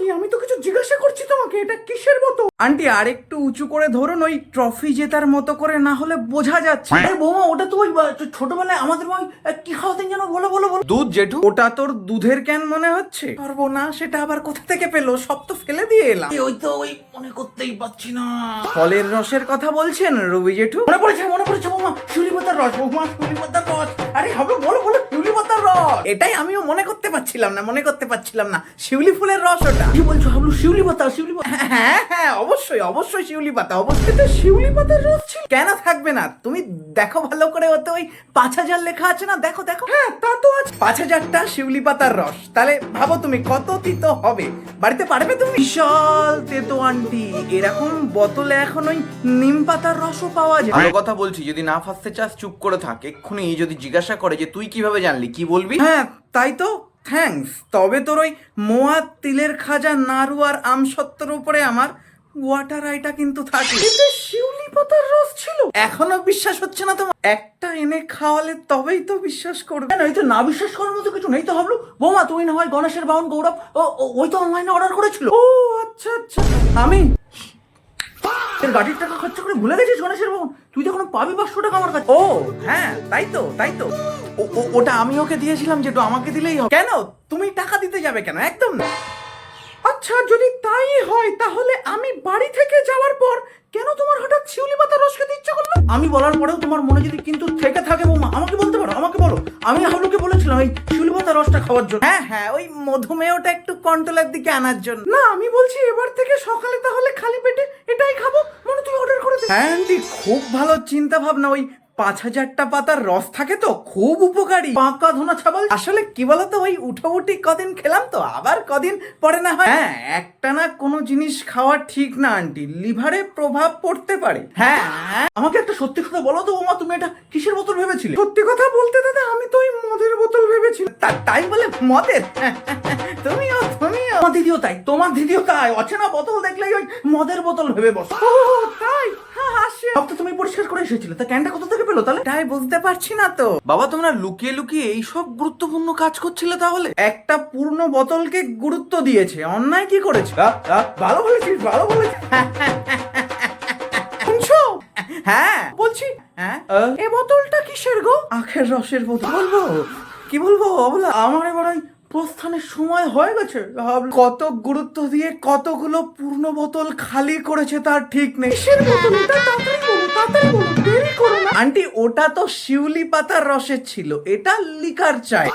কি? আমি তো কিছু জিজ্ঞাসা করছি তোমাকে, এটা কিসের বোতল? আন্টি আর একটু উঁচু করে ধরুন, ওই ট্রফি জেতার মতো করে, না হলে বোঝা যাচ্ছে। আরে বৌমা, ওটা তো ওই ছোটবেলায় আমাদের ওই কি খাওয়াতেন যেন, বলো বলো বলো। দুধ জেঠু। ওটা তোর দুধের ক্যান মনে হচ্ছে? পারবো না, সেটা আবার কোথা থেকে পেলো? সব তো ফেলে দিয়ে এলাম। ওই তো ওই মনে করতেই পারছি না। ফলের রসের কথা বলছেন রবি জেঠু? মনে পড়েছে বৌমা, শিউলি পাতার রস। বৌমা, শিউলি পাতার রস। আরে হবে, বলো বলো, শিউলি পাতার রস। এটাই আমিও মনে করতে পারছিলাম না, শিউলি ফুলের রস ওটা। কি বলছো হাবলু? শিউলি পাতা? হ্যাঁ হ্যাঁ, অবশ্যই শিউলি পাতা, অবশ্যই। এটা শিউলি পাতার রস ছিল? কেন থাকবে না? তুমি দেখো ভালো করে, ওতে ওই 5000 লেখা আছে না, দেখো। হ্যাঁ, তা তো আছে। 5000টা শিউলি পাতার রস, তাহলে ভাবো তুমি কত তিতো হবে। বাড়িতে পারবে তুমি? বিশাল তেতো আন্টি। এরকম বোতলে এখন ওই নিম পাতার রসও পাওয়া যায়। ভালো কথা বলছি, যদি না ফাঁসতে চাস চুপ করে থাক। এক্ষুনি যদি জিজ্ঞাসা করে যে তুই কিভাবে জানলি, কি বলবি? হ্যাঁ তাই তো, থ্যাঙ্কস। তবে তোর ওই মোয়া, তিলের খাজা, নাড়ু আর আমসত্ত্বর উপরে আমার ওয়াটার আইটা কিন্তু থাকে। এতে শিউলি পাতার রস ছিল? এখনো বিশ্বাস হচ্ছে না তোমার? একটা এনে খাওয়ালে তবেই তো বিশ্বাস করবে। না, এই তো না বিশ্বাস করার মতো কিছু নেই তো হাবলু। বৌমা, তুমি না হয় গণেশের বাহন গৌরব ওই তো অনলাইনে অর্ডার করেছিল। ও আচ্ছা, আমি গাড়ির টাকা খরচা করে ভুলে গেছিস গণেশের বাহন? তুই তো এখনো পাবি 500 টাকা আমার কাছে। ও হ্যাঁ, তাই তো ওটা আমি ওকে দিয়েছিলাম, যেটা আমাকে দিলেই হবে। কেন তুমি টাকা দিতে যাবে কেন? একদম না। আচ্ছা, যদি তাই হয় তাহলে আমি বাড়ি থেকে যাওয়ার পর কেন তোমার হঠাৎ শিউলি পাতার রস খেতে ইচ্ছা করলো? আমি বলার পরেও তোমার মনে যদি কিন্তু থেকে থাকে বৌমা, আমাকে বলতে পারো, আমাকে বলো। আমি হাবলুকে বলেছিলাম এই শিউলি পাতার রসটা খাওয়ার জন্য। হ্যাঁ, ওই মধুমেহটা একটু কন্ট্রোলের দিকে আনার জন্য। না, আমি বলছি এবার থেকে সকালে তাহলে খালি পেটে এটাই খাবো। মনে তুই অর্ডার করে দে। হ্যাঁ আন্টি, খুব ভালো চিন্তা ভাবনা। ওই 5000টা পাতার রস থাকে তো, খুব উপকারী। পাকা ধনা ছাবাল। আসলে কি বলতো, ওই উঠোউঠি কদিন খেলাম তো, আবার কদিন পরে না হয়। হ্যাঁ, একটা না কোনো জিনিস খাওয়া ঠিক না আন্টি, লিভারে প্রভাব পড়তে পারে। হ্যাঁ, আমাকে একটা সত্যি কথা বলো তো ওমা, তুমি এটা কিসের বোতল ভেবেছিলে? সত্যি কথা বলতে দাদা, আমি তো ওই মদের বোতল ভেবেছিলাম। তাই বলে মদের? তুমিও তোমার দিদিও তাই অচেনা বোতল দেখলেই ওই মদের বোতল ভেবে বসো। ও তাই? সব তো তুমি পরিষ্কার করে এসেছিলে, তা ক্যানটা কোথা থেকে পেলো তাহলে? তাই বুঝতে পারছি না তো। বাবা, তোমরা লুকিয়ে লুকিয়ে এইসব গুরুত্বপূর্ণ কাজ করছিলে তাহলে? একটা পূর্ণ বোতলকে গুরুত্ব দিয়েছে, অন্যায় কি করেছে? ভালো বলেছিস। শুনছো? হ্যাঁ বলছি। হ্যাঁ, এ বোতলটা কিসের গো? আখের রসের বোতল। বলবো কি বলবো অবলা, আমার এবার প্রস্থানের সময় হয়ে গেছে। কত গুরুত্ব দিয়ে কতগুলো পূর্ণ বোতল খালি করেছে তার ঠিক নেই। তাড়াতাড়ি বলো, দেরি করো না। আন্টি, ওটা তো শিউলি পাতার রসের ছিল, এটা লিকার চাই।